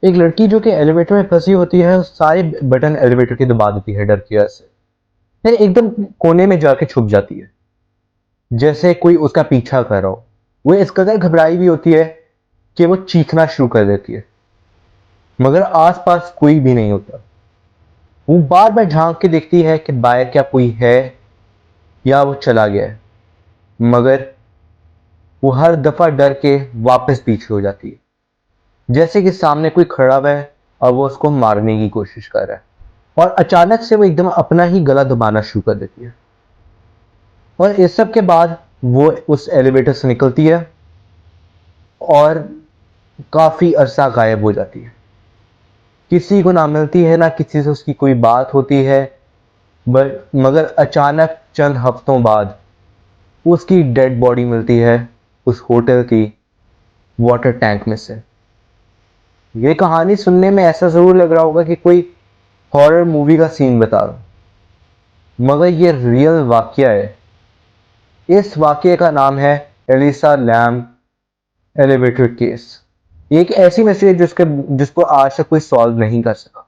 एक लड़की जो कि एलिवेटर में फंसी होती है, सारे बटन एलिवेटर के दबा देती है डर की वजह से। फिर एकदम कोने में जाके छुप जाती है, जैसे कोई उसका पीछा कर रहा हो। वो इस कदर घबराई भी होती है कि वो चीखना शुरू कर देती है, मगर आसपास कोई भी नहीं होता। वो बार बार झांक के देखती है कि बाहर क्या कोई है या वो चला गया है, मगर वो हर दफा डर के वापस पीछे हो जाती है, जैसे कि सामने कोई खड़ा हुआ है और वो उसको मारने की कोशिश कर रहा है। और अचानक से वो एकदम अपना ही गला दबाना शुरू कर देती है। और इस सब के बाद वो उस एलिवेटर से निकलती है और काफी अरसा गायब हो जाती है। किसी को ना मिलती है, ना किसी से उसकी कोई बात होती है। बट मगर अचानक चंद हफ्तों बाद उसकी डेड बॉडी मिलती है उस होटल की वाटर टैंक में से। ये कहानी सुनने में ऐसा जरूर लग रहा होगा कि कोई हॉरर मूवी का सीन बता रहा हूं, मगर ये रियल वाकया है। इस वाकये का नाम है एलिसा लैम एलिवेटर केस। एक ऐसी मिस्ट्री है जिसको आज तक कोई सॉल्व नहीं कर सका।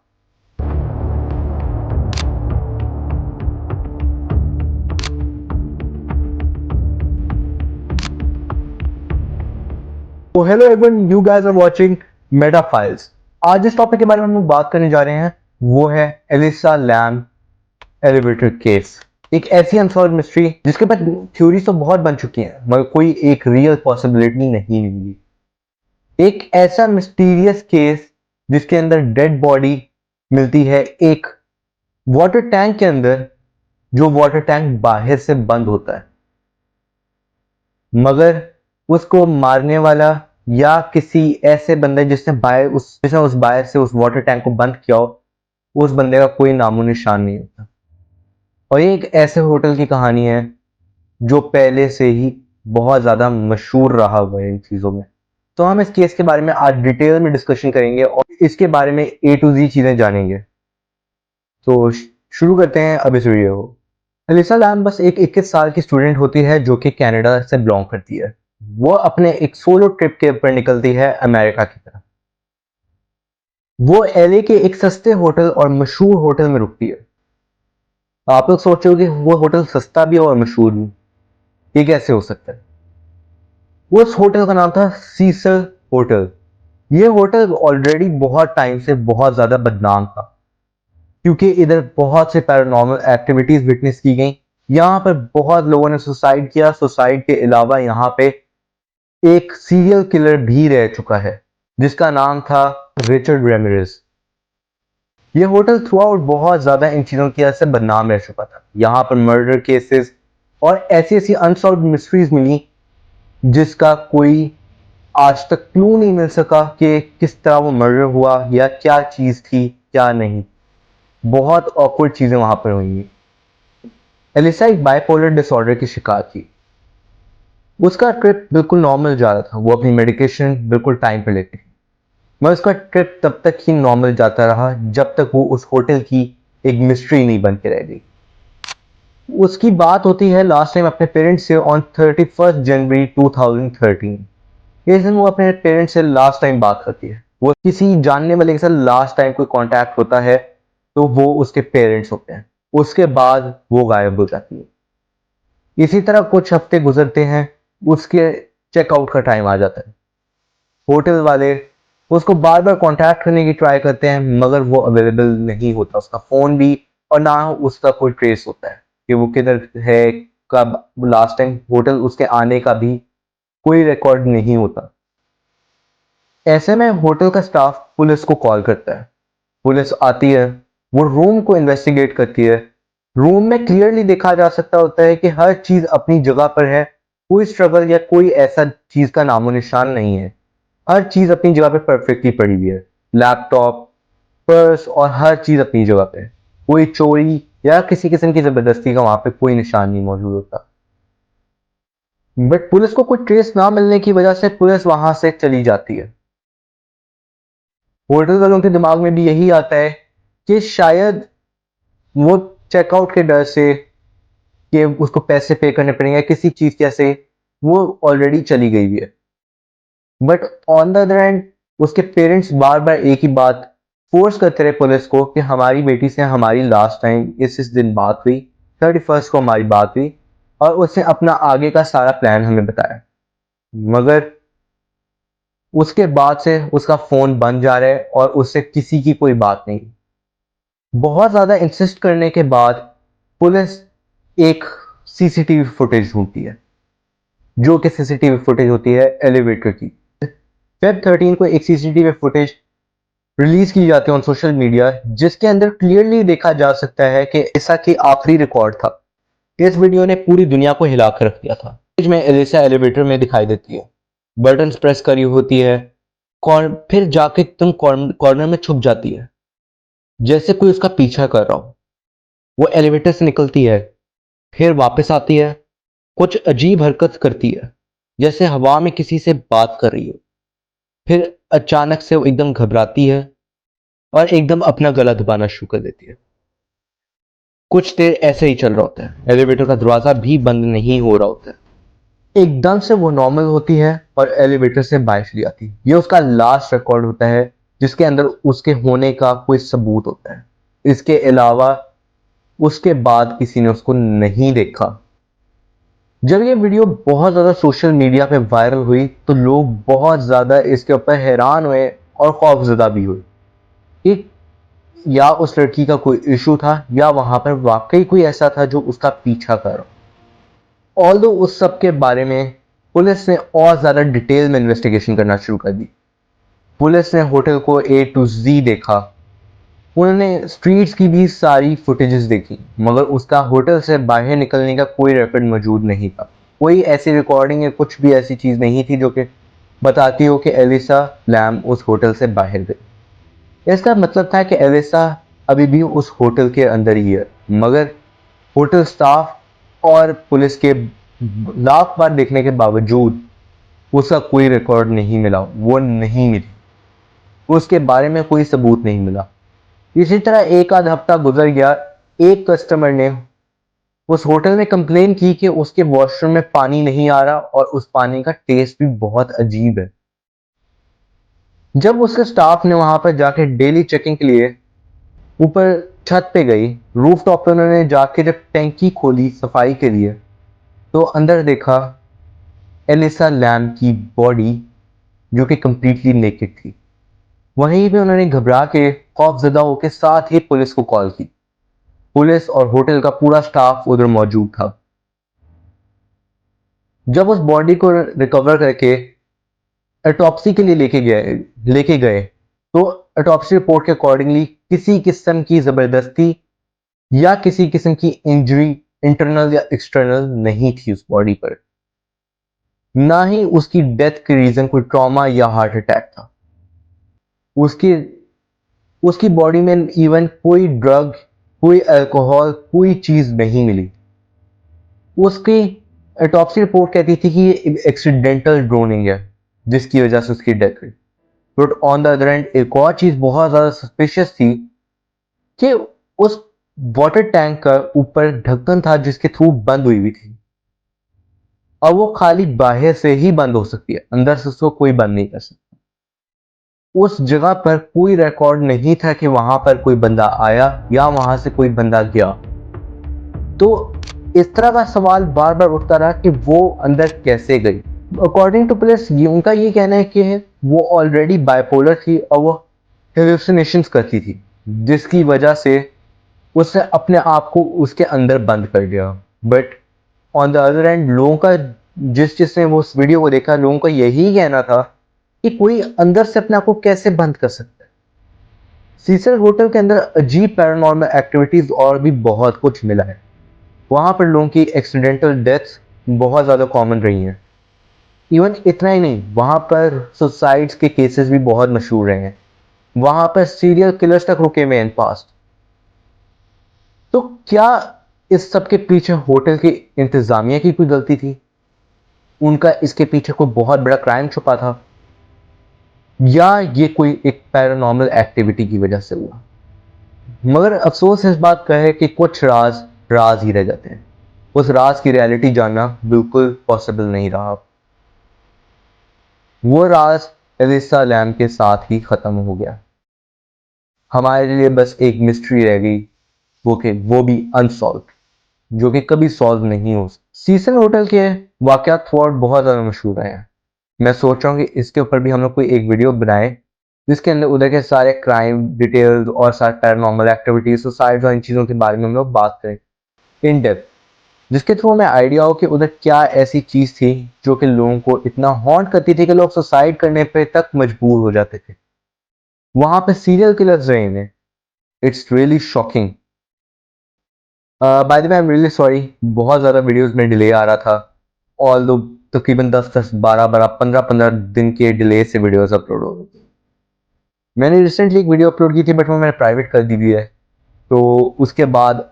तो hello everyone, you guys are watching meta files. आज जिस टॉपिक के बारे में हम लोग बात करने जा रहे हैं वो है एलिसा लैम एलिवेटर केस। एक ऐसी अनसॉल्व मिस्ट्री जिसके बाद थ्योरीज तो बहुत बन चुकी हैं, मगर कोई एक रियल पॉसिबिलिटी नहीं मिली। एक ऐसा मिस्टीरियस केस जिसके अंदर डेड बॉडी मिलती है एक वाटर टैंक के अंदर, जो वाटर टैंक बाहर से बंद होता है, मगर उसको मारने वाला या किसी ऐसे बंदे जिसने उस बाहर से उस वाटर टैंक को बंद किया हो, उस बंदे का कोई नामो निशान नहीं होता। और ये एक ऐसे होटल की कहानी है जो पहले से ही बहुत ज्यादा मशहूर रहा हुआ है इन चीजों में। तो हम इस केस के बारे में आज डिटेल में डिस्कशन करेंगे और इसके बारे में ए टू जी चीजें जानेंगे। तो शुरू करते हैं अब इस वीडियो को। अलिसा लैम बस एक 21 साल की स्टूडेंट होती है जो कि कनाडा से बिलोंग करती है। वो अपने एक सोलो ट्रिप के ऊपर निकलती है अमेरिका की तरफ। वो एलए के एक सस्ते होटल और मशहूर होटल में रुकती है। आप लोग सोच रहे हो कि वो होटल सस्ता भी है और मशहूर भी, ये कैसे हो सकता है? उस होटल का नाम था सीसल होटल। ये होटल ऑलरेडी बहुत टाइम से बहुत ज्यादा बदनाम था, क्योंकि इधर बहुत से पैरानॉर्मल एक्टिविटीज विटनेस की गई। यहाँ पर बहुत लोगों ने सुसाइड किया। सुसाइड के अलावा यहाँ पे एक सीरियल किलर भी रह चुका है जिसका नाम था रिचर्ड रेमिरेज। ये होटल थ्रू आउट बहुत ज्यादा इन चीजों की वजह से बदनाम रह चुका था। यहाँ पर मर्डर केसेस और ऐसी ऐसी अनसॉल्व मिस्ट्रीज मिली जिसका कोई आज तक क्लू नहीं मिल सका कि किस तरह वो मर्डर हुआ या क्या चीज थी क्या नहीं। बहुत ऑकवर्ड चीजें वहां पर हुई। एलिसा एक बाइपोलर डिसऑर्डर की शिकार थी। उसका ट्रिप बिल्कुल नॉर्मल जा रहा था, वो अपनी मेडिकेशन बिल्कुल टाइम पे लेती थी। मगर उसका ट्रिप तब तक ही नॉर्मल जाता रहा जब तक वो उस होटल की एक मिस्ट्री नहीं बन के रह गई। उसकी बात होती है लास्ट टाइम अपने पेरेंट्स से ऑन 31 जनवरी 2013। इस दिन वो अपने पेरेंट्स से लास्ट टाइम बात करती है। वो किसी जानने वाले के साथ लास्ट टाइम कोई कांटेक्ट होता है तो वो उसके पेरेंट्स होते हैं। उसके बाद वो गायब हो जाती है। इसी तरह कुछ हफ्ते गुजरते हैं। उसके चेकआउट का टाइम आ जाता है। होटल वाले उसको बार बार कांटेक्ट करने की ट्राई करते हैं, मगर वो अवेलेबल नहीं होता, उसका फोन भी, और ना उसका कोई ट्रेस होता है कि वो किधर है, कब लास्ट टाइम होटल उसके आने का भी कोई रिकॉर्ड नहीं होता। ऐसे में होटल का स्टाफ पुलिस को कॉल करता है। पुलिस आती है, वो रूम को इन्वेस्टिगेट करती है। रूम में क्लियरली देखा जा सकता होता है कि हर चीज अपनी जगह पर है। कोई स्ट्रगल या कोई ऐसा चीज का नामो निशान नहीं है। हर चीज अपनी जगह पे परफेक्टली पड़ी हुई है। लैपटॉप, पर्स और हर चीज अपनी जगह पे है। कोई चोरी या किसी किस्म की जबरदस्ती का वहां पे कोई निशान नहीं मौजूद होता। बट पुलिस को कोई ट्रेस ना मिलने की वजह से पुलिस वहां से चली जाती है। होटल वालों के दिमाग में भी यही आता है कि शायद वो चेकआउट के डर से कि उसको पैसे पे करने पड़ेंगे किसी चीज कैसे, वो ऑलरेडी चली गई है। But on the other hand उसके पेरेंट्स बार बार एक ही बात फोर्स करते रहे पुलिस को कि हमारी बेटी से हमारी लास्ट टाइम इस दिन बात हुई, 31 को हमारी बात हुई, और उसने अपना आगे का सारा प्लान हमें बताया। मगर उसके बाद से उसका फोन बंद जा रहा है और उससे किसी की कोई बात नहीं। बहुत ज्यादा इंसिस्ट करने के बाद पुलिस एक सीसीटीवी फुटेज ढूंढती है, जो कि सीसीटीवी फुटेज होती है एलिवेटर की। Feb 13 को एक सीसीटीवी फुटेज रिलीज की जाती है ऑन सोशल मीडिया, जिसके अंदर क्लियरली देखा जा सकता है कि ऐसा की आखिरी रिकॉर्ड था। इस वीडियो ने पूरी दुनिया को हिला कर रख दिया था। में एलिसा एलिवेटर में दिखाई देती है, बटन प्रेस करी होती है, फिर जाके तुम कॉर्नर में छुप जाती है, जैसे कोई उसका पीछा कर रहा हो। वो एलिवेटर से निकलती है, फिर वापस आती है, कुछ अजीब हरकत करती है, जैसे हवा में किसी से बात कर रही हो। फिर अचानक से वो एकदम घबराती है और एकदम अपना गला दबाना शुरू कर देती है। कुछ देर ऐसे ही चल रहा होता है, एलिवेटर का दरवाजा भी बंद नहीं हो रहा होता है। एकदम से वो नॉर्मल होती है और एलिवेटर से बाहर चली आती है। ये उसका लास्ट रिकॉर्ड होता है जिसके अंदर उसके होने का कोई सबूत होता है। इसके अलावा उसके बाद किसी ने उसको नहीं देखा। जब ये वीडियो बहुत ज्यादा सोशल मीडिया पे वायरल हुई तो लोग बहुत ज्यादा इसके ऊपर हैरान हुए और खौफजदा भी हुए कि या उस लड़की का कोई इशू था या वहां पर वाकई कोई ऐसा था जो उसका पीछा कर रहा। ऑल्दो उस सब के बारे में पुलिस ने और ज्यादा डिटेल में इन्वेस्टिगेशन करना शुरू कर दी। पुलिस ने होटल को A to Z देखा, उन्होंने स्ट्रीट्स की भी सारी फुटेजेस देखी, मगर उसका होटल से बाहर निकलने का कोई रिकॉर्ड मौजूद नहीं था। कोई ऐसी रिकॉर्डिंग या कुछ भी ऐसी चीज नहीं थी जो कि बताती हो कि एलिसा लैम उस होटल से बाहर गई। इसका मतलब था कि एलिसा अभी भी उस होटल के अंदर ही है, मगर होटल स्टाफ और पुलिस के लाख बार देखने के बावजूद उसका कोई रिकॉर्ड नहीं मिला, वो नहीं मिली, उसके बारे में कोई सबूत नहीं मिला। इसी तरह एक आध हफ्ता गुजर गया। एक कस्टमर ने उस होटल में कंप्लेन की कि उसके वॉशरूम में पानी नहीं आ रहा और उस पानी का टेस्ट भी बहुत अजीब है। जब उसके स्टाफ ने वहां पर जाके डेली चेकिंग के लिए ऊपर छत पे गई, रूफ टॉप पे उन्होंने जाके जब टैंकी खोली सफाई के लिए, तो अंदर देखा एलिसा लैम की बॉडी जो कि कंप्लीटली नेकेड थी। वहीं पे उन्होंने घबरा के खौफजदा होकर साथ ही पुलिस को कॉल की। पुलिस और होटल का पूरा स्टाफ उधर मौजूद था। जब उस बॉडी को रिकवर करके ऑटोप्सी के लिए लेके गए तो ऑटोप्सी रिपोर्ट के अकॉर्डिंगली किसी किस्म की जबरदस्ती या किसी किस्म की इंजरी इंटरनल या एक्सटर्नल नहीं थी उस बॉडी पर। ना ही उसकी डेथ के रीजन कोई ट्रॉमा या हार्ट अटैक था। उसकी उसकी बॉडी में इवन कोई ड्रग, कोई अल्कोहल, कोई चीज नहीं मिली। उसकी ऑटोप्सी रिपोर्ट कहती थी कि ये एक्सीडेंटल ड्रोनिंग है जिसकी वजह से उसकी डेथ हुई। But on the other and एक और चीज बहुत ज्यादा सस्पिशियस थी कि उस वाटर टैंक का ऊपर ढक्कन था जिसके थ्रू बंद हुई हुई थी। अब वो खाली बाहर से ही बंद हो सकती है, अंदर से उसको कोई बंद नहीं कर सकता। उस जगह पर कोई रिकॉर्ड नहीं था कि वहां पर कोई बंदा आया या वहां से कोई बंदा गया। तो इस तरह का सवाल बार बार उठता रहा कि वो अंदर कैसे गई। अकॉर्डिंग टू पुलिस उनका ये कहना है कि वो ऑलरेडी बाइपोलर थी और वो हेलुसिनेशंस करती थी, जिसकी वजह से उसने अपने आप को उसके अंदर बंद कर दिया। But on the other and लोगों का जिसने वो उस वीडियो को देखा, लोगों का यही कहना था कि कोई अंदर से अपने आप को कैसे बंद कर सकता है। सीसर होटल के अंदर अजीब पैरानॉर्मल एक्टिविटीज और भी बहुत कुछ मिला है। वहां पर लोगों की एक्सीडेंटल डेथ्स बहुत ज़्यादा कॉमन रही हैं। इवन इतना ही नहीं, वहां पर सुसाइड्स के केसेस भी बहुत मशहूर रहे हैं। वहां पर सीरियल किलर्स तक रुके हुए हैं पास्ट। तो क्या इस सब के पीछे होटल की इंतजामिया की कोई गलती थी? उनका इसके पीछे कोई बहुत बड़ा क्राइम छुपा था, या ये कोई एक पैरानॉर्मल एक्टिविटी की वजह से हुआ? मगर अफसोस इस बात का है कि कुछ राज राज ही रह जाते हैं। उस राज की रियलिटी जानना बिल्कुल पॉसिबल नहीं रहा। वो राज एलिसा लैम के साथ ही ख़त्म हो गया। हमारे लिए बस एक मिस्ट्री रह गई, वो भी अनसॉल्व, जो कि कभी सॉल्व नहीं हो सकती। सीसन होटल के वाकयात थ्रूआउट बहुत ज़्यादा मशहूर हैं। मैं सोच रहा हूँ कि इसके ऊपर भी हम लोग कोई एक वीडियो बनाए जिसके अंदर उधर के सारे क्राइम डिटेल्स और सारे पैरानॉर्मल एक्टिविटीज और सारी जो इन चीज़ों के बारे में हम लोग बात करें इन डेप्थ, जिसके थ्रू हमें आइडिया हो कि उधर क्या ऐसी चीज़ थी जो कि लोगों को इतना हॉन्ट करती थी कि लोग सुसाइड करने पे तक मजबूर हो जाते थे। वहां पे सीरियल किलर्स रहे हैं। It's really shocking. By the way I am really sorry, बहुत ज़्यादा वीडियोस में डिले आ रहा था। ऑल दो तकरीबन 10-10, 12-12, 15-15 दिन के डिले से वीडियोस अपलोड हो गई। मैंने रिसेंटली एक वीडियो अपलोड की थी बट वो मैंने प्राइवेट कर दी हुई है, तो उसके बाद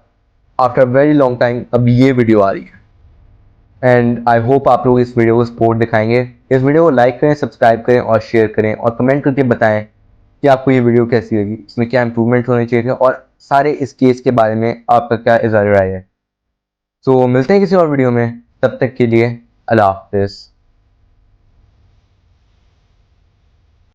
आफ्टर वेरी लॉन्ग टाइम अब ये वीडियो आ रही है एंड आई होप आप लोग इस वीडियो को सपोर्ट दिखाएंगे। इस वीडियो को लाइक करें, सब्सक्राइब करें और शेयर करें और कमेंट करके बताएं कि आपको ये वीडियो कैसी लगी, इसमें क्या इंप्रूवमेंट होने चाहिए थे और सारे इस केस के बारे में आपका क्या इज़हार राय है। तो मिलते हैं किसी और वीडियो में, तब तक के लिए अल्लाह हाफिज़।